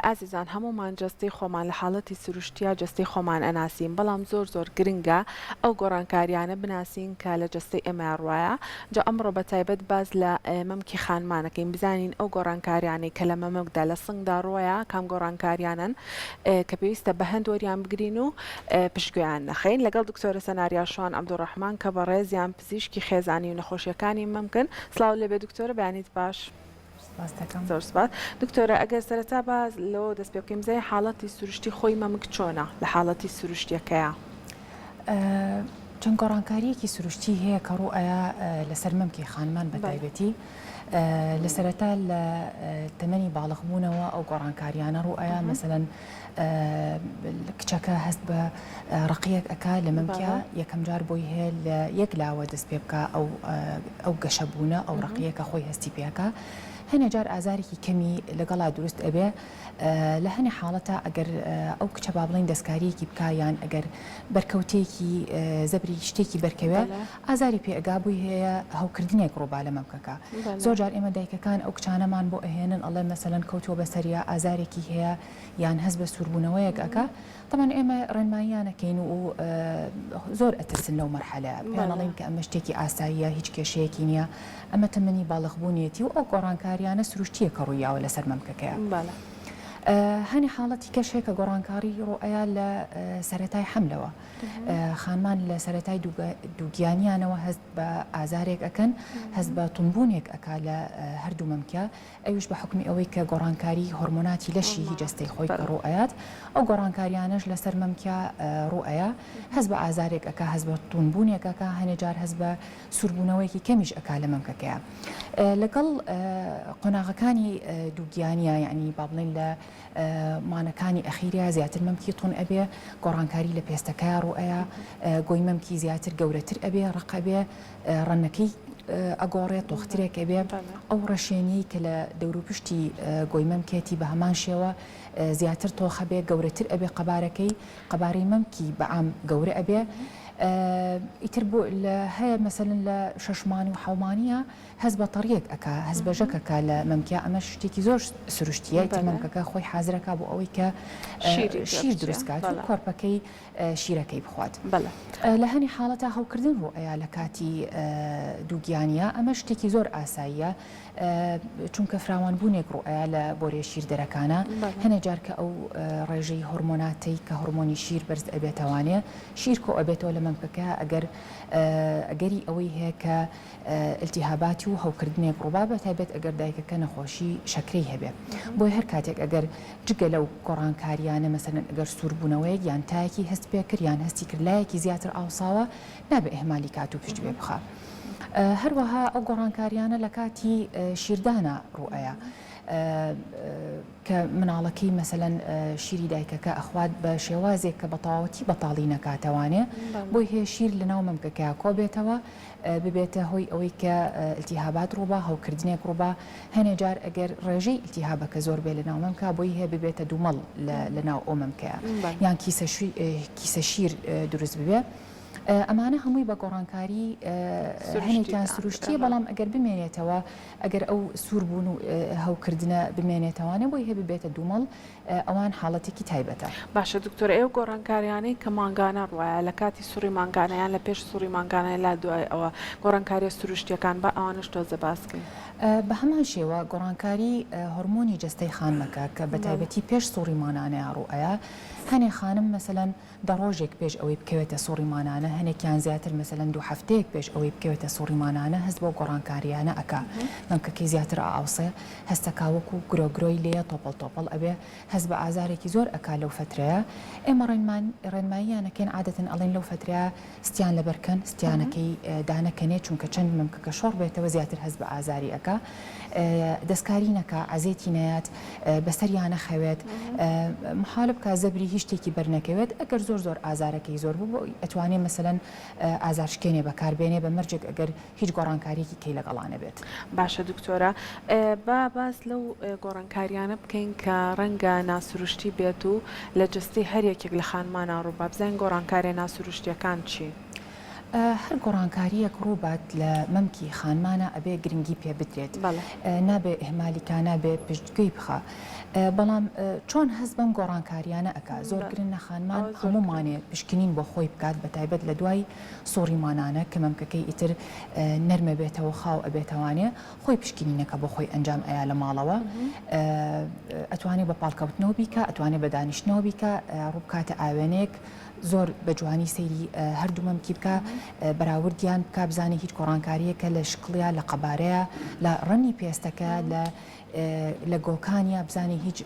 ئازیزان هەمومان جستی خۆمان لە حاڵەتی سروشتیا جستی خۆمان ئەناسیین بەڵام زۆر گرنگە ئەو گۆڕانکاریانە بناسیین کە لە جستی ئێمە ڕواایە جا ئەمڕۆ بە تایبەت باز لە مەمکی خانمانەکەین بزانین ئەو گۆڕانکاریانەی کە لە مەمەکدا لە سنگدا ڕۆیە کام گۆڕانکاریانن کە پێویستە بە هەندۆریان بگرین و پشتگویان نەخەین لەگەڵ دکتۆرە سەناریا شوان عەبدوڕەحمان کە بە ڕێزیان پزیشکی خێزانی و نەخۆشیەکانی ممکن سڵاو لێبێ دکتۆرە بەیانیت باش. زۆر سپاس دکتۆرە ئەگەر سەرەتا باز لەوە دەست پێ بکەین بزانین حاڵەتی سروشتی خۆی مەمک چۆنە لە حاڵەتی سروشتیەکەیە چەند گۆڕانکاریەکی سروشتی هەیە کە ڕوئەیە لەسەر مەمکی خانمان بە تایبەتی لە سەرەتا لە تەمەنی باڵغبوونەوە ئەو گۆڕانکاریانە ڕوئەیە مەسەلەن کچەکە هەست بە ڕقیەک ئەکا لە مەمکە یەکەم جار بۆی هەیە لە یەک لاوە دەست پێ بکە ئەو گەشەبوونە ئەو ڕقیەکە خۆی هەستی پێەکە هەنێ جار ئازارێکی کەمی لەگەڵا دروست ئەبێ لە هەنێ حاڵەتە ئەگەر ئەو کچە با بڵین دەستکاریەکی بکایان ئەگەر بەرکەوتێکی زەبری شتێکی بەرکەوێ ئازاری پێئگا بووی هەیە هەوکردنێک ڕۆبا لە مەمکەکە زۆر جار ئێمە دایکەکان ئەو کچانەمان بۆ ئەهێنن ئەڵێ مەسەلەن کەوتووە بەسەریا ئازارێکی هەیە یان هەست بە سووربوونەوەیەک ئەکا طبعا ئێمە ڕێنماییانەکەین و زۆر ئەترسن لەو مەرحەلە پێیانەڵێن کە ئەمە شتێکی ئاساییە هیچ کێشەیەکی نییە ئەمە تەمەنی باڵغبوونیەتی و ئەو گۆڕانکاریانە سروشتیە کە ڕوویاوە لەسەر مەمکەکەیە هەنی حاڵەتی کەشێک کە گۆڕانکاری ڕۆئەیە لە سەرەتای حەملەوە خانمان لە سەرەتای دووگیانیانەوە هەست بە ئازارێک ئەکەن هەست بە تونبوونێک ئەکا لە هەردوو مەمکە ئەویش بە حکمی ئەوەی کە گۆڕانکاری هۆرمۆناتی لەشی هی جەستەی خۆی کە ڕۆئەیات ئەو گۆڕانکاریانەش لەسەر مەمکە ڕۆئەیە هەست بە ئازارێک ئەکا هەست بە تونبوونێک ئەکا هەنێ جار هەست بە سووربوونەوەیکی کەمیش ئەکا لە مەمکەکەیە لەگەڵ قۆناغەکانی دووگیانیە یعنی با بڵێن لە مانەکانی ئەخیریا زیاتر مەمکی تون ئەبێ گۆڕانکاری لە پێستەکەی ڕوئەیە گۆی مەمکی زیاتر گەورەتر ئەبێ ڕقەبێ ڕەنەکەی ئەگۆڕێت تۆخترێک ئەبێ ئەو ڕەشێنی کە لە دەوروپشتی گۆی مەمکێتی بە هەمان شێوە زیاتر تۆخە بێ گەورەتر ئەبێ قەبارەکەی قەبارەی مەمکی بەعام گەورە ئەبێ ئیتر بۆ لە هەیە مەسەلەن لە شەشمانی و حەومانیە هەست بە تەڕیەک ئەکا هەست بە ژەکەکە لە مەمکە ئەمە شتێکی زۆر سروشتیە ئیتر مەمکەکە خۆی حازرەکە بۆ ئەوەی کە شیر دروستکات و کۆرپەکەی شیرەکەی بخوات لە هەنی حاڵەتە هەوکردن ڕوئەیە لە کاتی دووگیانیە ئەمە شتێکی زۆر ئاساییە چونکە فراوانبوونێک ڕوئەیە لە بۆرێ شیر دەرەکانە هەنێ جار کە ئەو ڕێژەی هۆرمۆناتەی کە هۆرمۆنی شیر بەرز ئەبێتەوانێ شیر کۆ ئەبێتەوە لە مەمکەکە ئەگەری ئەوەی هەیە کە ئلتیهاباتی و هەوکردنێک ڕووبا بە تایبەت ئەگەر دایکەکە نەخۆشی شەکرەی هەبێت بۆی هەر کاتێک ئەگەر جگە لەو گۆڕانکاریانە مەسەلەن ئەگەر سووربوونەوەیەک یان تایەکی هەست پێ کرد یان هەستی کردلایەکی زیاتر ئاوساوە نابێ ئێهمالی کات و پشت بێ بخە هەروەها ئەو گۆڕانکاریانە لە کاتی شیردانە ڕوئەیە کە مناڵەکەی مەسەلەن شیری دایکەکە ئەخوات بە شێوازێک کە بە تەواوەتی بەتاڵی نەکاتەوانێ بۆی هەیە شیر لە ناو مەمکەکەیە کۆبێتەوە ببێتە هۆی ئەوەی کە ئلتیهابات ڕووبا هەوکردنێک ڕووبا هەنێ جار ئەگەر ڕێژەی ئلتیهابەکە زۆر بێ لە ناو مەمکە بۆی هەیە ببێتە دوومەڵ لە ناو ئەو مەمکەیە یان کیسە شیر دروست ببێ ئەمانە هەمووی بە گۆڕانکاری هەنێکیان سروشتیە بەڵام ئەگەر بمێنێتەوە ئەگەر ئەو سووربوون و هەوکردنە بمێنێتەوانە بۆی هەیە ببێتە دوومەڵ ئەوان حاڵەتێکی تایبەتە باشە دکتۆر ئێوە گۆڕانکاریانەی کە مانگانە ڕوایە لە کاتی سووری مانگانەیان لە پێش سووری مانگانەیە لا دوای ئەوە گۆڕانکاری سروشتیەکان بە ئەوانش تۆزە باسکەین بە هەمان شێوە گۆڕانکاری هۆرمۆنی جەستەی خانمەکە کە بە تایبەتی پێش سووری مانانەیە ڕوئەیە هەنێ خانم مەسەلەن دە ڕۆژێک پێش ئەوەی بکەوێتە سووری مانانە هەنێکیان زیاتر مەسەلەن دوو هەفتەیەک پێش ئەوەی بکەوێتە سووری مانانە هەست بۆ گۆڕانکاریانە ئەکا مەمکەکەی زیاتر ئاوسێ هەستەکا وەکو گرۆگرۆی لێە تۆپڵ ئەبێ هەست بە ئازارێکی زۆر ئەکا لەو فترەیە ئێمە ڕێنماییانەکەین عادەتەن ئەڵێن لەو فترەیە ستیان لەبەرکەن ستیانەکەی دانەکەنێ چونکە چەند مەمکەکە شۆڕ بێتەوە زیاتر هەست بە ئازاری ئەکا دەستکاری نەکا ئازێتی نەیات بەسەریانە خەوێت محال بکە زەبری هیچ شتێکی بەرنەکەوێت ئەگەر زۆر ئازارەکەی زۆر بوو ئەتوانێت مەسەلەن ئازارشکێنێ بەکاربێنێ بە مەرجێک ئەگەر هیچ گۆڕانکاریەکی کەی لەگەڵانە بێت باشە دکتۆرە با باس لەو گۆڕانکاریانە بکەین کە ڕەنگە ناسروشتی بێت و لە جستی هەرێکێک لە خانمانە ڕووبا بزانین گۆڕانکاری ناسروشتیەکان چی؟ هەر گۆڕانکاریەک ڕووبات لە مەمکی خانمانە ئەبێ گرنگی پێ بدرێت نابێ ئێمالیکا نابێ پشتگوێی بخە بەڵام چۆن هەست بەم گۆڕانکاریانە ئەکا زۆر گرن نە خانمان هەمومانێ پشکنین بۆ خۆی بکات بە تایبەت لە دوای سۆڕیمانانە کە مەمکەکەی ئیتر نەرمە بێتەوە خاو ئەبێتەوانێ خۆی پشکنینەکە بۆ خۆی ئەنجام ئەیا لە ماڵەوە ئەتوانێت بە پاڵکەوتنەوە بیکە ئەتوانێت بە دانیشتنەوە بیکە ڕووبکاتە ئاوێنێک زۆر بە جوانی سەیری هەردوو مەمکی بکە بەراوردیان بکە بزانێ هیچ گۆڕانکاریەکە لە شکڵیا لە قەبارەیە لە ڕەنی پێستەکە لە گۆکانیا بزانێ هیچ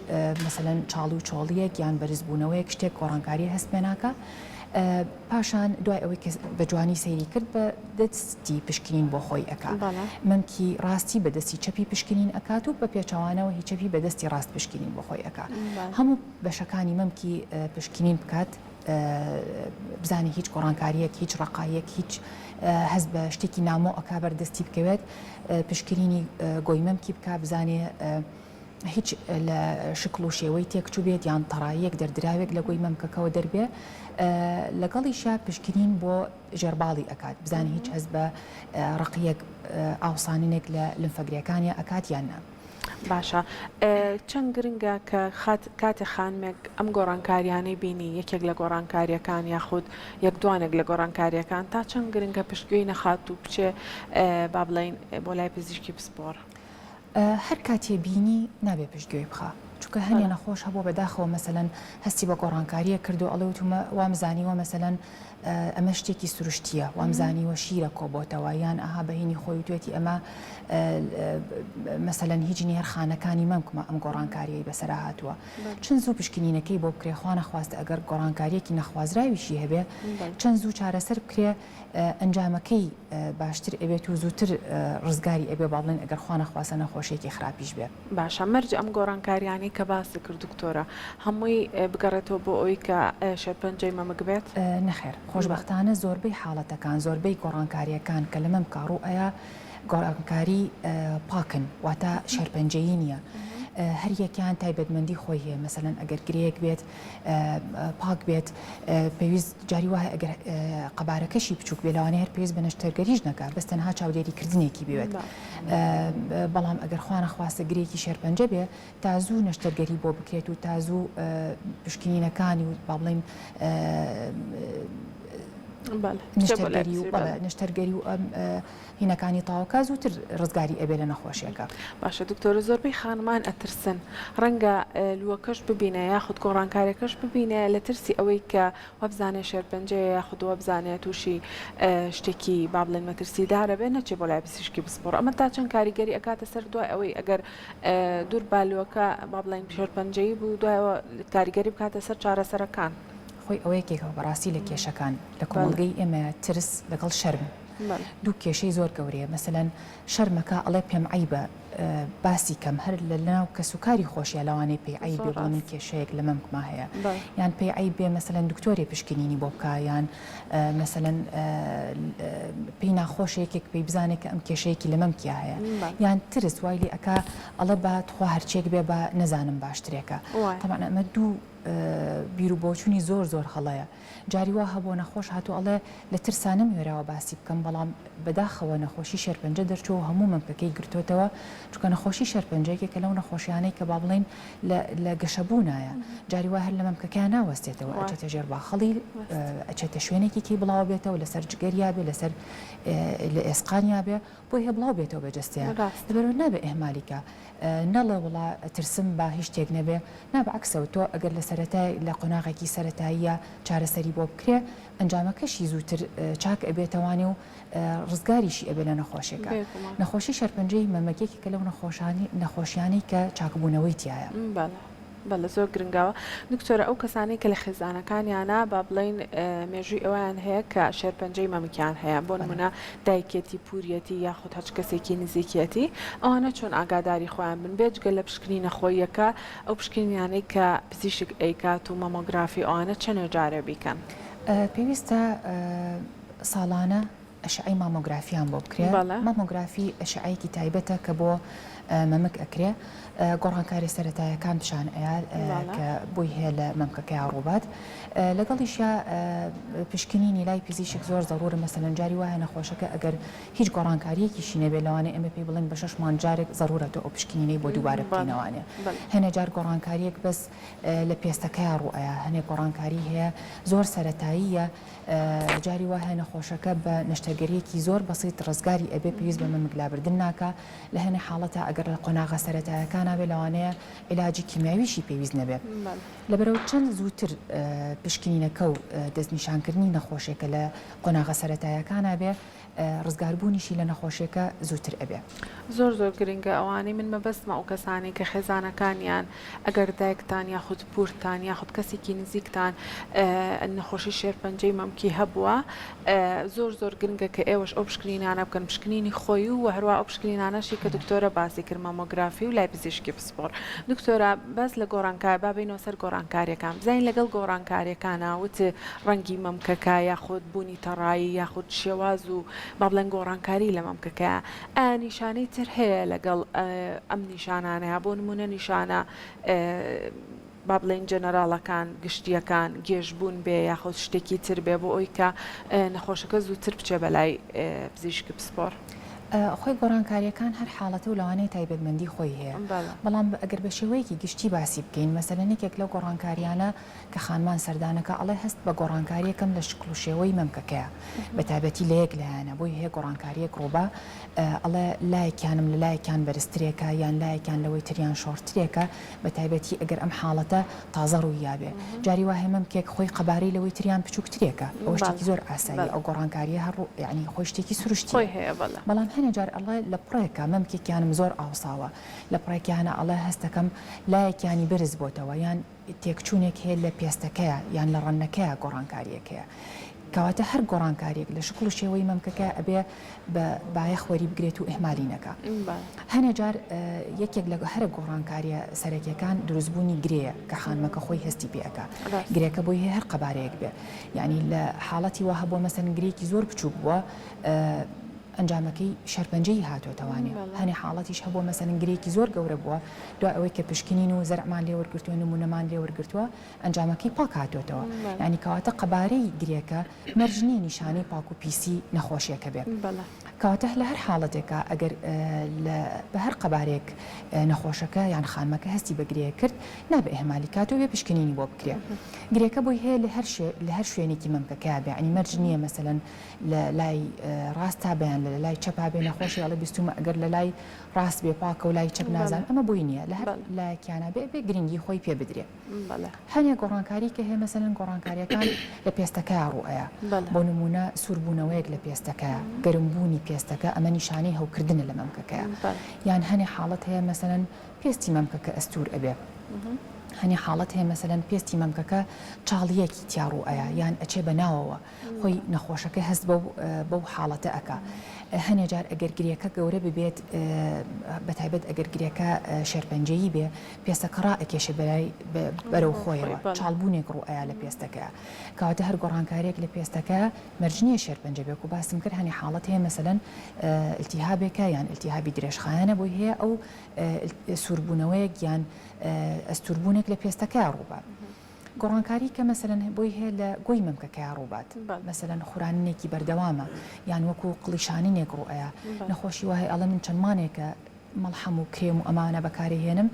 مەسەلەن چاڵ و چۆڵیەک یان بەرزبوونەوەیەک شتێک گۆڕانکاری هەست پێناکە پاشان دوای ئەوەی کە بە جوانی سەیری کرد بە دەستی پشکنین بۆ خۆی ئەکا مەمکی ڕاستی بەدەستی چەپی پشکنین ئەکات و بە پێچەوانەوە هیچ چەپی بەدەستی ڕاست پشکنین بۆ خۆی ئەکا هەموو بەشەکانی مەمکی پشکنین بکات بزانێ هیچ گۆڕانکاریەک هیچ ڕقایەک هیچ هەست بە شتێکی نامۆ ئەکا بەردەستی بکەوێت پشکنینی گۆیمەمکی بکە بزانێ هیچ لە شکل و شێوەی تێکچوو بێت یان تەڕایەک دەردراوێک لە گۆی مەمکەکەەوە دەربێ لەگەڵیشە پشکنین بۆ ژێرباڵی ئەکات بزانێ هیچ هەست بە ڕقیەک ئاوسانینێک لە لەمفەگریەکانیە ئەکات یان نا. باشە چەند گرنگە کە کاتێ خانمێک ئەم گۆڕانکاریانەی بینی یەکێک لە گۆڕانکاریەکان یاخود یەک دوانێک لە گۆڕانکاریەکان تا چەند گرنگە پشتگوێی نەخات و بچێ با بڵین بۆ لای پزیشکی پسپۆر هەر کاتێ بینی نابێ پشتگوێی بخە چونکە هەنێ نەخۆش هەبوو بەداخەوە مەسەلەن هەستی بە گۆڕانکاریە کردو ئەڵەوتمە وامزانیوە مەسەلەن ئەمە شتێکی سروشتیە وامزانیوە شیرە کۆبۆتەوە یان ئەها بەهینی خۆی توێتی ئەمە مەسەلەن هیچ نێرخانەکانی مەمکمە ئەم گۆڕانکاریەی بەسەرا هاتووە چەند زوو پشکنینەکەی بۆ بکرێخواانە خواستە ئەگەر گۆڕانکاریەکی نەخوازراویشی هەبێ چەند زوو چارەسەر بکرێ ئەنجامەکەی باشتر ئەبێت و زووتر ڕزگاری ئەبێ باڵێن ئەگەر خوانە خواستە نەخۆشێکی خراپیش بێ باشە مەرج ئەم گۆڕانکاریانی کە باسی کرد دکتۆرە هەمووی بگەڕێتەوە بۆ ئەوی کە شێرپەنجەی مەمک بێت نەخێر خۆشبەختانە زۆربەی حاڵەتەکان زۆربەی گۆڕانکاریەکان کە لە مەم کاڕوو ئەیە گۆڕانکاری پاکن واتە شێرپەنجەیی نییە هەر یەکیان تایبەتمەندی خۆی هەیە مەسەلەن ئەگەر گرەیەک بێت پاک بێت پێویست جاری وایە ئەگەر قەبارەکەشی بچووک بێ لەوانەیە هەر پێویست بە نەشتەرگەریش نەکات بەس تەنها چاودێریکردنێکی بوێت بەڵام ئەگەر خوانە خواستە گرێکی شێرپەنجە بێ تازوو نەشتەرگەری بۆ بکرێت و تازوو پشکنینەکانی و با بڵێن نشتەرگەری و هینەکانی تاوکە زووتر ڕزگاری ئەبێ لە نەخۆشیەکە. باشە دکتۆرە زۆربەی خانمان ئەترسن ڕەنگە لووەکەش ببینە یاخود گۆڕانکاریەکەش ببینە لە ترسی ئەوەی کە وەبزانێ شێرپەنجەیە یاخود وەبزانێت تووشی شتێکی با بڵێن مەترسیدارە بێ نەچێ بۆ لای پزیشکی پسپۆڕ ئەمە تا چەند کاریگەری ئەکاتە سەر دوای ئەوەی ئەگەر دوور بالووەکە با بڵێن شێرپەنجەیی بوو دوایەوە کاریگەری بکاتە سەر چارەسەرەکان. خۆی ئەوەیەکێکەوە بەڕاستی لە کێشەکان لە کۆمەڵگەی ئێمە ترس لەگەڵ شەرم دوو کێشەی زۆر گەورەیە مەسەلەن شەرمەکە ئەڵێ پێم عیبە باسی کەم هەر لە ناو کەسوکاری خۆشیە لەوانەیە پێی عیب بێ بڵێ من کێشەیەک لە مەمکما هەیە یان پێی عیب بێ مەسەلەن دکتۆری پشکنینی بۆ بکە یان مەسەلەن پێی ناخۆشەیەکێک پێی بزانێت کە ئەم کێشەیەکی لە مەمکیا هەیە یان ترس وای لێ ئەکا ئەڵە بە خوا هەرچێک بێ بە نەزانم باشترێکە تەمان ئەمە دوو بیر و بۆچوونی زۆر زۆر هەڵەیە جاری وا هەبوو نەخۆش هاتوو ئەڵێ لە ترسانم وێراوە باسی بکەم بەڵام بەداخەوە نەخۆشی شێرپەنجە دەرچوو هەموو مەمکەکەی گرتوتەوە چونکە نەخۆشی شێرپەنجەیەکێکە لەو نەخۆشیانەی کە با بڵێن لە گەشەبوونایە جاری وا هەر لە مەمکەکەیان ناوەستێتەوە ئەچێتە ژێر باخەڵی ئەچێتە شوێنێکی کی بڵاو بێتەوە لەسەر جگەریا بێ لەسەر لە ئێسقانیا بێ بۆی هە بڵاو بێتەوە بەجەستیان لەبەرەوە نابێ ئێهمالیکە نەڵێ وڵا ترسم با هیچ شتێک نەبێ نابعکسەوە تۆ ئەگەر لە سەرەتای لە قۆناغێکی سەرەتاییە چارەسەری بۆ بکرێ ئەنجامەکەشی زووتر چاک ئەبێتەوانی و ڕزگاریشی ئەبێ لە نەخۆشیەکە نەخۆشی شەرپەنجەی مەمەکێکی کە لەو نەخۆشیانی کە چاکبوونەوەی تایە. بەڵە زۆر گرنگاوە دکتۆرە ئەو کەسانی کە لە خێزانەکانیانە با بڵین مێژووی ئەویان هەیە کە شێرپەنجەی مەمکیان هەیە بۆ نمونە دایکێتی پوریەتی یاخود هەچ کەسێکی نزیکەتی ئەوانە چۆن ئاگاداری خۆیان بن بێجگە لە پشکنینە خۆیەکە ئەو پشکنیانەی کە پزیشک ئەیکات و مەمۆگرافی ئەوانە چەند جارە بیکەن پێویستە ساڵانە ئەشعەی مامۆگرافیان بۆ بکرێت مامۆگرافی ئەشعەیەکی تایبەتە کە بۆ مەمک ئەکرێ گۆڕانکاری سەرەتایەکان پیشان ئەیە کە بۆی هەیە لە مەمکەکەی ڕووبات لەگەڵیشە پشکنینی لای پزیشک زۆر ضرورە مەسەلەن جاری وایە نەخۆشەکە ئەگەر هیچ گۆڕانکاریەکیشی نەبێ لەوانەیە ئەمە پێی بڵێن بە 6 مانگ جارێک ضرورەتە ئەو پشکنینەی بۆ دووبارە بکەینەوانێ هەنێ جار گۆڕانکاریەک بەس لە پێستەکەی ڕوئەیە هەنێ گۆڕانکاری هەیە زۆر سەرەتاییە جاری وایە نەخۆشەکە بە نەشتەگەریەکی زۆر بەسیط ڕزگاری ئەبێ پێویست بە مەمکلابردن ناکە لە هەنێ حاڵەتە ئەگەر لە قۆناغە سەرەتایەکان نابێ لەوانەیە علاجی کیمیاویشی پێویست نەبێت لەبەرەوە چەند زووتر پشکنینەکە و دەستنیشانکردنی نەخۆشیەکە لە قۆناغە سەرەتایەکان بێ ڕزگاربوونیشی لە نەخۆشیەکە زووتر ئەبێ زۆر گرنگە ئەوانەی من مەبەستمە ئەو کەسانی کە خێزانەکانیان ئەگەر دایکتان یاخود پورتان یاخود کەسێکی نزیکتان نەخۆشی شێرپەنجەی مەمکی هەبووە زۆر گرنگە کە ئێوەش ئەو پشکنینانە بکەن پشکنینی خۆی و هەروە ئەو پشکنینانەشی کە دکتۆرە باسی کرد مامۆگرافی و لای پزیشکی پسپۆر دکتۆرە بەس لە گۆڕانکار بابینەوە سەر گۆڕانکاریەکان بزانین لەگەڵ گۆڕانکاریەکانە وت ڕەنگی مەمکەکە یاخود بوونی تەڕایی یاخود شێواز و با بڵێن گۆڕانکاری لە مەمکەکە نیشانەی تر هەیە لەگەڵ ئەم نیشانانەیە بۆ نمونە نیشانە با بڵێن جەنەراڵەکان گشتیەکان گێژبوون بێ یاخود شتێکی تر بێ بۆ ئەوی کە نەخۆشەکە زووتر بچێ بەلای پزیشکی پسپۆر خۆی گۆڕانکاریەکان هەر حاڵەتە و لەوانەیە تایبەتمەندی خۆی هەیە بەڵام ئەگەر بە شێوەیەکی گشتی باسی بکەین مەسەلەنێکێک لەو گۆڕانکاریانە کە خانمان سەردانەکە ئەڵێ هەست بە گۆڕانکاریەکەم لە شکل و شێوەی مەمکەکەیە بە تایبەتی لە یەک لایەنە بۆی هەیە گۆڕانکاریەک ڕۆبا ئەڵێ لایەکیانم لە لایەکیان بەرزترێکە یان لایەکیان لەوەی تریان شۆڕترێکە بە تایبەتی ئەگەر ئەم حاڵەتە تازە ڕووی یابێ جاری وایە مەمکێک خۆی قەبارەی لەوەی تریان بچووکترێکە ئەوە شتێکی زۆر ئاسایی ئەو گۆڕانکاریە هەر یعنی خۆی شتێکی سروشتی بەڵام هەنێجار ئەڵێ لە پڕێکە مەمکێکیانم زۆر ئاوساوە لە پڕێکیانە ئەڵێ هەستەکەم لایەکیانی برز بۆتەوە یان تێکچوونێک هەیە لە پێستەکەیە یان لە ڕەنەکەیە گۆڕانکاریەکەیە کەواتە هەر گۆڕانکاریەک لە شکل و شێوەی مەمکەکە ئەبێ بە بایەخوەری بگرێت و ئەحمالی نەکە هەنێ جار یەکێک لە هەرە گۆڕانکاریە سەرەکیەکان دروستبوونی گرەیە کە خانمەکە خۆی هەستی پێەکە گرێکە بۆی هەر قەبارەیەک بێ یعنی لە حاڵەتی وە هەبووە مەسەن گرێکی زۆر بچووک بووە ئەنجامەکەی شەرپەنجەی هاتوێتەوانی هەنێ حاڵەتیش هەبووە مەسەن گرێکی زۆر گەورە بووە دوای ئەوەی کە پشکنین و زەرعمان لێ وەرگرتووە نمونەمان لێ وەرگرتووە ئەنجامەکەی پاک هاتوێتەوە ینی کەواتە قەبارەی گرێکە مەرجنی نیشانەی پاک و پیسی نەخۆشیەکە بێت کەواتە لە هەر حاڵەتێکە ئەگەر بە هەر قەبارێک نەخۆشەکە یان خانمەکە هەستی بەگرەیە کرد نابێ ئەحمالی کاتەوە بێ پشکنینی بۆ بکرێ گرێکە بۆی هەیە لە هەر شوێنێکی مەمکەکە بێ ینی مەرج نییە مەسەلەن لە لای ڕاستا بەیان لە لای چەپا بێ نەخۆشی ئەڵە بیستومە ئەگەر لە لای ڕاست بێ پاکە و لای چەپ نازان ئەمە بۆی نییە لە هەر لایەکیانە بێ گرنگی خۆی پێ بدرێ هەنێ گۆڕانکاری کە هەیە مەسەلەن گۆڕانکاریەکان لە پێستەکەی ڕوئەیە بۆ نمونە سووربوونەوەیەک لە پێستەکەیە گەرمبوونی پێستەکە ئەمە نیشانەی هەوکردنە لە مەمکەکەیە یان هەنێ حاڵەت هەیە مەسەلەن پێستی مەمکەکە ئەستور ئەبێ هەنی حاڵەت هەیە مەسەلەن پێستی مەمکەکە چاڵیەکی تیاڕوئەیە یان ئەچێ بە ناوەوە خۆی نەخۆشەکە هەست بەو حاڵەتە ئەکا هەنێ جار ئەگەر گرێکە گەورە ببێت بەتایبەت ئەگەر گرێکە شێرپەنجەیی بێ پێستەکە ڕائەکێشە بەرەو خۆیەوە چاڵبوونێک ڕوئەیە لە پێستەکە کەواتە هەر گۆڕانکاریەک لە پێستەکە مەرجنیە شێرپەنجە بێک و باسم کرد هەنی حاڵەت هەیە مەسەلەن ئیلتیهابێکە یان ئیلتیهابی درێژخایەنە بۆی هەیە ئەو سووربوونەوەیەک یان ئەستوربوونێک لە پێستەکە ڕووبە گۆڕانکاری کە مەسەلەن بۆی هەیە لە گۆی مەمکەکە ڕووبات مەسەلەن خوڕانینێکی بەردەوامە یان وەکو قڵیشانینێک ڕوئەیە نەخۆشی وایە ئەڵە من چەند مانێکە مەڵحەم و کرێم و ئەمانە بەکارهێنم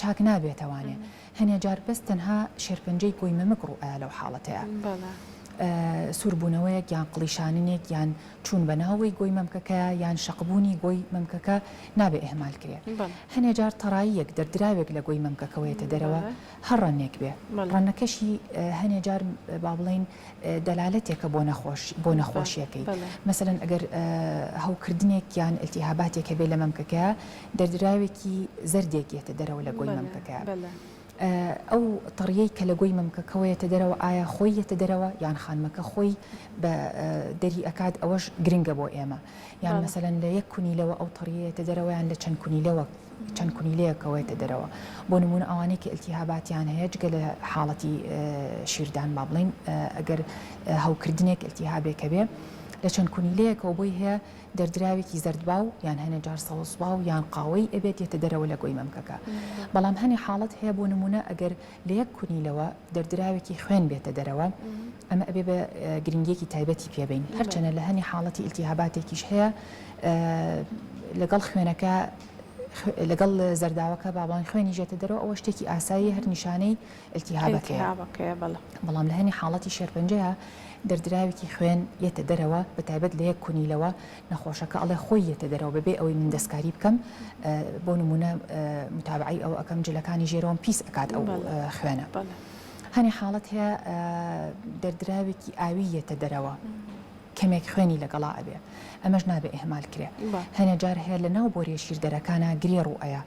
چاک نابێتەوانێ هەنێ جار بەس تەنها شێرپەنجەی گۆی مەمک ڕوئەیە لەو حاڵەتەیە سووربوونەوەیەک یان قڵیشانینێک یان چوون بە ناوەی گۆی مەمکەکە یان شەقبوونی گۆی مەمکەکە نابێ ئەحمال کرێت هەنێ جار تەڕاییەک دەردراوێک لە گۆی مەمکەکەوەیەتە دەرەوە هەر ڕەنێک بێ ڕەنەکەشی هەنێ جار با بڵێن دەلالەتێکە بۆ نەخۆشیەکەی مەسەلەن ئەگەر هەوکردنێک یان ئیلتیهاباتێکە بێ لە مەمکەکە دەردراوێکی زەردێکێتە دەرەوە لە گۆی مەمکەکە ئەو تەڕیەی کە لە گۆی مەمکەکەوەیەتە دەرەوە ئایا خۆیەتە دەرەوە یان خانمەکە خۆی بە دەری ئەکات ئەوەش گرنگە بۆ ئێمە یان مەسەلەن لە یەک کونیلەوە ئەو تەڕیەتە دەرەوە یان لە چەند کونیلەیەکەوەیەتە دەرەوە بۆ نمونە ئەوانەی کە ئیلتیهاباتیان هەیە جگە لە حاڵەتی شیردان با بڵێن ئەگەر هەوکردنێک ئیلتیهابێکە بێ لە چەند کونیلەیەکەوە بۆی هەیە دەردراوێکی زەردباو یان هەنە جار سەوسباو یان قاوەی ئەبێت یێتە دەرەوە لە گۆی مەمکەکە بەڵام هەنێ حاڵەت هەیە بۆ نمونە ئەگەر لە یەک کونیلەوە دەردراوێکی خوێن بێتە دەرەوە ئەمە ئەبێ بە گرنگیەکی تایبەتی پێبین هەرچەنە لە هەنی حاڵەتی ئیلتیهاباتێکیش هەیە لەگەڵ خوێنەکە لەگەڵ زەرداوەکە باڵان خوێنی ژێتە دەرەوە ئەوە شتێکی ئاسایی هەر نیشانەی ئیلتیهابەکەیە بەڵام لە هەنی حاڵەتی شێرپەنجەیە دەردراوێکی خوێن یەتە دەرەوە بە تایبەت لە یەک کونیلەوە نەخۆشەکە ئەڵێ خۆی یەتە دەرەوە بەبێ ئەوەی من دەستکاری بکەم بۆ نمونە متابعی ئەو ئەەکەم جلەکانی ژێرەوەم پیس ئەکات ئەو خوێنە هەنێ حاڵەت هەیە دەردراوێکی ئاوی یەتە دەرەوە کەمێک خوێنی لەگەڵا ئەبێ ئەمەش نابێ ئێهمال کرێ هەنێ جار هەیە لە ناو بۆرێ شیردەرەکانە گرێ ڕوئەیە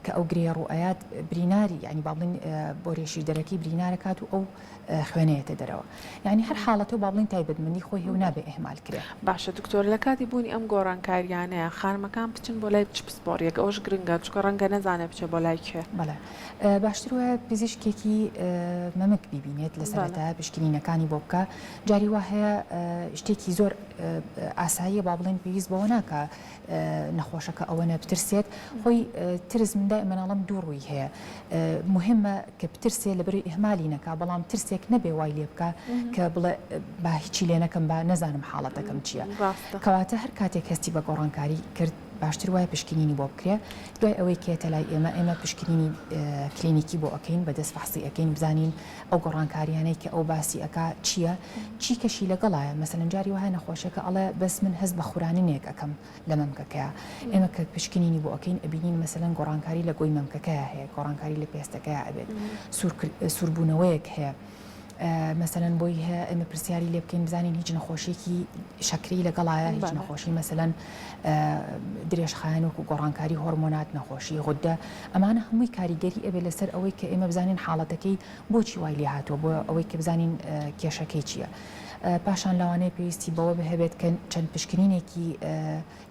کە ئەو گرێ ڕوئەیات بریناری ینی باڵین بۆرێ شیردەرەکی برینارەکات و ئەو خوێنەیەتە دەرەوە یعنی هەر حاڵەتە و باڵین تایبەتمەندی خۆی هێو نابێ ئێهمال کرێ باشە دکتۆر لە کاتی بوونی ئەم گۆڕانکاریانەیە خانمەکان بچن بۆ لای پسپۆڕیەک ئەوش گرنگە چکە ڕەنگە نەزانێ بچێ بۆ لای کوێ بەڵێ باشتر وایە پزیشکێکی مەمک بیبینێت لە سەرەتا پشکنینەکانی بۆ بکە جاری وا هەیە شتێکی زۆر ئاساییە با بڵێن پێویست بەوە ناکە نەخۆشەکە ئەوەنە بترسێت خۆی ترس مندای مناڵم دوو ڕووی هەیە مهمە کە بترسێ لەبەروی ئێهمالی نەکا بەڵام ترسێک نەبێ وای لێ بکە کە بڵێ با هیچی لێ نەکەم با نەزانم حاڵەتەکەم چییە کەواتە هەر کاتێک هەستی بە گۆڕانکاری کرد باشتر وایە پشکنینی بۆ بکرێ دوای ئەوەی کێتە لای ئێمە پشکنینی کلینیکی بۆ ئەەکەین بەدەست فحسی ئەەکەین بزانین ئەو گۆڕانکاریانەی کە ئەو باسی ئەکا چییە چی کەشی لەگەڵایە مەسەلەن جاری وایە نەخۆشەکە ئەڵێ بەس من هەست بە خورانینێک ئەەکەم لە مەمکەکەیە ئێمە کە پشکنینی بۆ ئەەکەین ئەبینین مەسەلەن گۆڕانکاری لە گۆی مەمکەکەیە هەیە گۆڕانکاری لە پێستەکەیە ئەبێت سووربوونەوەیەک هەیە مەسەلەن بۆی هەیە ئێمە پرسیاری لێ بکەین بزانین هیچ نەخۆشیێکی شەکری لەگەڵایە هیچ نەخۆشی مەسەلەن درێژخایەن وەکو گۆڕانکاری هۆرمۆنات نەخۆشی غودە ئەمانە هەمووی کاریگەری ئەبێ لەسەر ئەوەی کە ئێمە بزانین حاڵەتەکەی بۆچی وای لێ هاتووە بۆ ئەوەی کە بزانین کێشەکەی چییە پاشان لەوانەیە پێویستی بەوە بهێبێت کە چەند پشکنینێکی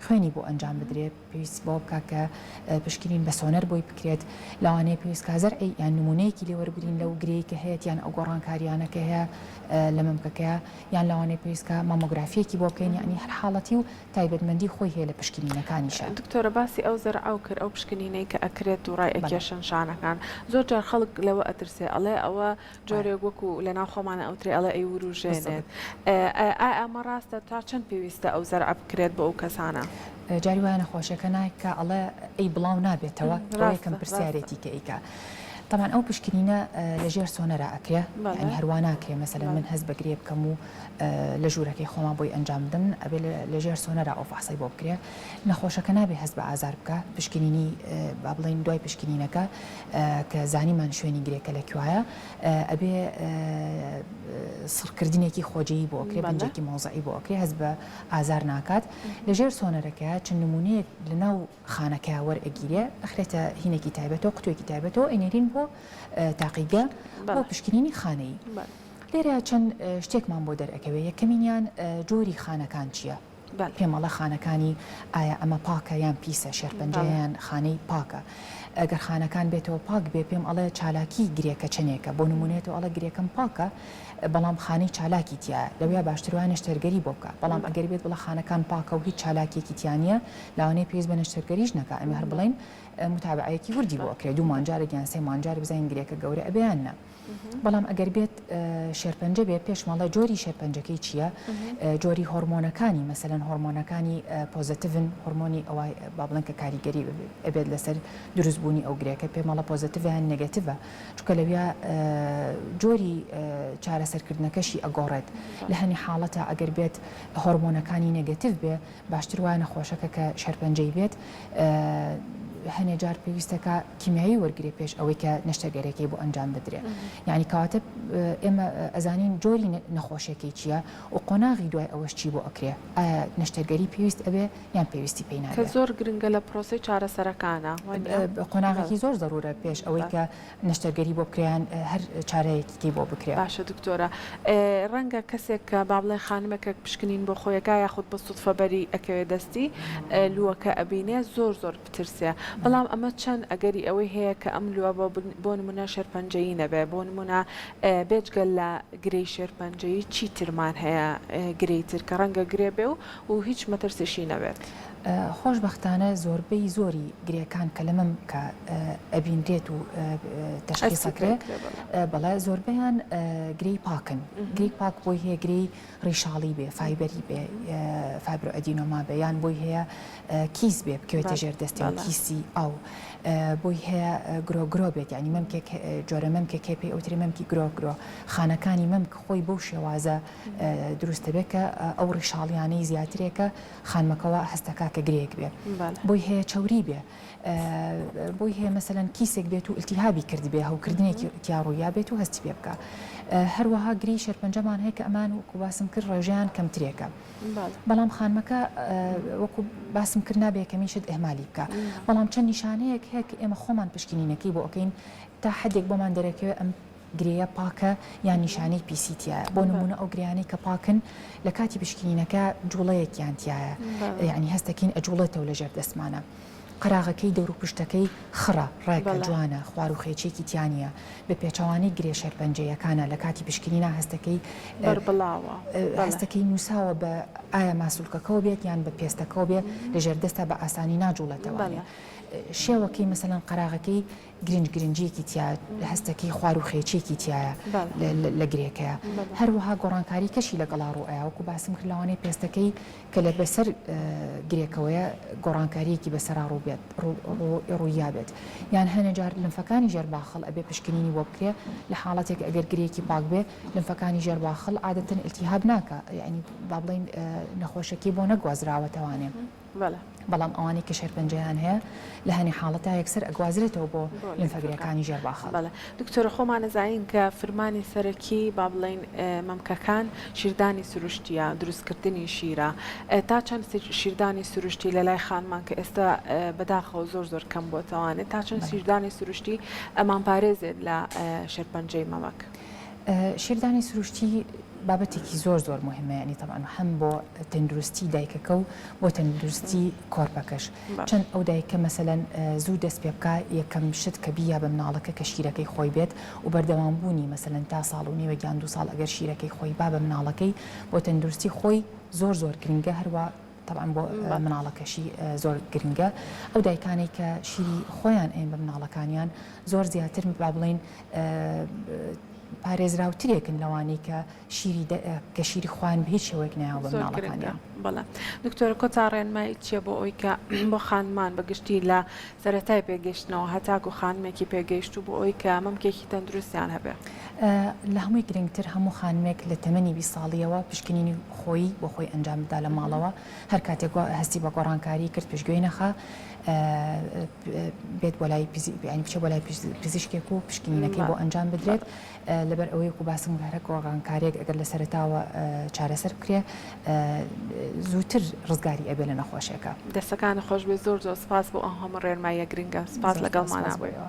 خوێنی بۆ ئەنجام بدرێت پێویست بۆ بکە کە پشکنین بە سۆنەر بۆی بکرێت لەوانەیە پێویست کازەر یان نمونەیەکی لێوەربگرین لەو گرەیە کە هەیە یان ئەو گۆڕانکاریانەکە هەیە لە مەمکەکەیە یان لەوانەیە پێویستکە مامۆگرافیەکی بۆ بکەین یعنی هەر حاڵەتی و تایبەتمەندی خۆی هەیە لە پشکنینەکانیشە دکتۆرە باسی ئەو زەرعاو کرد ئەو پشکنینەی کە ئەکرێت و ڕای ئەکێشن شانەکان زۆر جار خەڵک لەوە ئەترسێ ئەڵێ ئەوە جۆرێک وەکو لە ناو خۆمانە ئەوترێ ئەڵێ ئەی وروژێنێت ئەمە ڕاستە تا چەند پێویستە ئەو زەرع بکرێت بە ئەو کەسانە جاری وایە نەخۆشەکە نایکە ئەڵێ ئەی بڵاو نابێتەوە ڕێکم پرسیارێتی کە ئیکە طبعا ئەو پشکنینە لەژێر سۆنەرە ئەکرێ ینی هەرواناکرێ مەسەلەن من هەست بەگرێ بکەم و لە ژوورەکەی خۆما بۆی ئەنجام بدەن ئەبێ لەژێر سۆنەرە ئەو فحسەی بۆ بکرێ نەخۆشەکە نابێ هەست بە ئازار بکە پشکنینی با بڵێن دوای پشکنینەکە کە زانیمان شوێنی گرێکە لە کوایە ئەبێ سڕکردنێکی خۆجەیی بۆ ئەکرێ بنجێکی مۆزعی بۆ ئەکرێ هەست بە ئازار ناکات لەژێر سۆنەرەکە چەند نمونەیەک لە ناو خانەکە وەرئەگیرێ ئەخرێتە هینێکی تایبەتەوە قوتوێکی تایبەتەوە ئەنێرین بۆ تاقیگە بۆ پشکنینی خانەی لێرە چەند شتێکمان بۆ دەرئەکەوێ یەکەمینیان جۆری خانەکان چییە پێمەڵە خانەکانی ئایا ئەمە پاکە یان پیسە شێرپەنجەیان خانەی پاکە ئەگەر خانەکان بێتەوە پاک بێ پێم ئەڵێ چالاکی گرێکە چنێکە بۆ نمونێتەوە ئەڵە گرێکم پاکە بەڵام خانەی چالاکی تایە لەوێ باشتروان نەشتەرگەری بۆ بکە بەڵام ئەگەر بێت بڵە خانەکان پاکە و هیچ چالاکێکی تیانە لەوانەیە پێویست بە نەشتەرگەریش نەکە ئەمە هەر بڵین متابعەیەکی وردی بۆ ئەکرێت دوو مانجارێک یان سێ مانجار بزانین گرێکە گەورە ئەبیانە بەڵام ئەگەر بێت شێرپەنجە بێت پێشمەڵە جۆری شێرپەنجەکەی چییە جۆری هۆرمۆنەکانی مەسەلەن هۆرمۆنەکانی پۆزتیڤن هۆرمۆنی ئەوای با بڵێن کە کاریگەری ئەبێت لەسەر دروستبوونی ئەو گرێکە پێمەڵە پۆزتیڤ یان نێگەتیڤە چونکە لەوێ جۆری چارەسەرکردنەکەشی ئەگۆڕێت لە هەنی حاڵەتە ئەگەر بێت هۆرمۆنەکانی نێگەتیڤ بێ باشتر وایە نەخۆشەکە کە شێرپەنجەی بێت هەنێ جار پێویستەکە کیمیایی وەرگێ پێش ئەوەی کە نەشتەرگەرێکی بۆ ئەنجام بدرێ یعنی کەواتە ئێمە ئەزانین جۆری نەخۆشیەکەی چییە و قۆناغی دوای ئەوەش چی بۆ ئەکرێ ئایا نەشتەرگەری پێویست ئەبێ یان پێویستی پێی نابێت کە زۆر گرنگە لە پرۆسی چارەسەرەکانە قۆناغێکی زۆر زەرورە پێش ئەوەی کە نەشتەرگەری بۆ بکریان هەر چارەیەکی بۆ بکرێت باشە دکتۆرە ڕەنگە کەسێک کە با بڵێ خانمێکە پشکنین بۆ خۆیەکە یاخود بە سوودفەبەری ئەکەوێ دەستی لووەکە ئەبینێ زۆر بترسێ بەڵام ئەمە چەند ئەگەری ئەوەی هەیە کە ئەم لووە بۆ نمونە شێرپەنجەیی نەبێ بۆ نمونە بێجگەل لە گرەی شێرپەنجەیی چی ترمان هەیە گرێتر کە ڕەنگە گرێ بێ و هیچ مەترسیشی نەبێت. خۆشبەختانە زۆربەی زۆری گرێکان کە لەمەم کە ئەبینرێت و تەشخیصەکرێت بەڵێ زۆربیان گرەی پاکن گرەی پاک بۆی هەیە گرەی ڕیشاڵی بێ فایبەری بێ فایبرۆ ئەدینۆما بێ یان بۆی هەیە کیس بێ بکەوێتە ژێر دەستی و کیسی ئەو بۆی هەیە گرۆ بێت ینی مەمکێک جۆرە مەمکێ پێی ئەوتری مەمکی گرۆ خانەکانی مەمک خۆی بەو شێوازە دروستە بێت کە ئەو ڕیشاڵیانەی زیاترێکە خانمەکەەوە هەستەکە کە گرێک بێ بۆی هەیە چاوری بێ بۆی هەیە مەسەلەن کیسێک بێت و ئلتیهابی کرد بێ هەوکردنێکی تیاڕوویا بێت و هەستی پێ بکە هەروەها گری شێرپەنجەمان هەیە کە ئەمان وەکو باسم کرد ڕێژیان کەمترێکە بەڵام خانمەکە وەکو باسم کرد نابێ کەمیشت ئەهمالی بکە بەڵام چەند نیشانەیەک هەیە کە ئێمە خۆمان پشکنینەکەی بۆ ئۆکەین تا حدێک بۆمان دەرەکەوێت ئەم گرەیە پاکە یان نیشانەی پیسیتیایە بۆ نمونە ئەو گریانەی کە پاکن لە کاتی پشکنینەکە جوڵەیەکیانتیایە یعنی هەستەکەین ئەجوڵێتەوە لە ژێر دەستمانە قەراغەکەی دەور و پشتەکەی خڕە ڕێکە جوانە خوار و خێچێکی تیانە بە پێچەوانی گرێ شێرپەنجەیەکانە لە کاتی پشکنینە هەستەکەی بڵاوە هەستەکەی نووساوە بە ئایا ماسوولکەکەەوە بێت یان بە پێستەکەەوە بێت لە ژێر دەستە بە ئاسانی ناجوڵێتەوە شێوەکەی مەسەلەن قەراغەکەی گرنجێکی تیا هەستەکەی خوار و خێچێکی تایە لە گرێکەیە هەروەها گۆڕانکاری کەشی لەگەڵا ڕوئەیە وەکو باسم کرد لەوانەیە پێستەکەی کە لە بەسەر گرێکەوەیە گۆڕانکاریەکی بەسەرا ڕوویا بێت یان هەنە جار لەمفەکانی ژێرباخەڵ ئەبێ پشکنینی بۆ بکرێ لە حاڵەتێک ئەگەر گرێکی پاک بێ لەمفەکانی ژێرباخەڵ عادەتەن ئلتیهاب ناکە یعنی با بڵین نەخۆشەکی بۆ نەگوازراوەتەوانێ بەڵام ئەوانەی کە شێرپەنجەیان هەیە لە هەنی حاڵەتە یەکسەر ئەگوازرێتەوە بۆ لەمفەگرەکانی ژێرباخەڵ. دکتۆرە خۆمان نەزانین کە فرمانی سەرەکی با بڵین مەمکەکان شیردانی سروشتیە دروستکردنی شیرە تا چەند شیردانی سروشتی لە لای خانمان کە ئێستا بەداخەوە زۆر کەم بۆتەوانێت تا چەند شیردانی سروشتی ئەمان پارێزێت لە شێرپەنجەی مەمەک. شیردانی سروشتی بابەتێکی زۆر مهمە ینی طبعاً هەم بۆ تەندروستی دایکەکە و بۆ تەندروستی کۆرپەکەش چەند ئەو دایکە مەسەلەن زوو دەست پێ بکە یەکەم شت کە بیا بە مناڵەکە کە شیرەکەی خۆی بێت و بەردەوامبوونی مەسەلەن تا ساڵ و نیوە یان 2 ساڵ ئەگەر شیرەکەی خۆی با بە مناڵەکەی بۆ تەندروستی خۆی زۆر گرنگە هەروە طبعاً بۆ مناڵەکەشی زۆر گرنگە ئەو دایکانەی کە شیری خۆیان ئەین بە مناڵەکانیان زۆر زیاتر با بڵین پارێزراوترێکن لەوانی کە شیری خوان بە هیچ شێوەیەک نایەوە بە مناڵەکانیان. بەڵێ دکتۆرە کۆتا ڕێنمایی چییە بۆ ئەوی کە بۆ خانمان بەگشتی لە سەرەتای پێگەشتنەوە هەتاکو خانمێکی پێگەیشت و بۆ ئەوی کە مەمکێکی تەندروستیان هەبێ لە هەمووی گرنگتر هەموو خانمێک لە تەمەنی 20 ساڵیەوە پشکنینی خۆی بۆ خۆی ئەنجام بدا لە ماڵەوە هەر کاتێک هەستی بە گۆڕانکاری کرد پێشگوێی نەخە بێت بۆ لای بچێ بۆ لای پزیشکێک و پشکنینەکەی بۆ ئەنجام بدرێت لەبەر ئەوەی و باسم هەرە گۆڕانکارێک ئەگەر لە سەرتاوە چارەسەر بکرێ زووتر ڕزگاری ئەبێ لە نەخۆشیەکە. دەستەکان خۆش بێ زۆر سپاس بۆ ئەم هەموو ڕێنماییە گرنگە سپاس لەگەڵمانە بووی.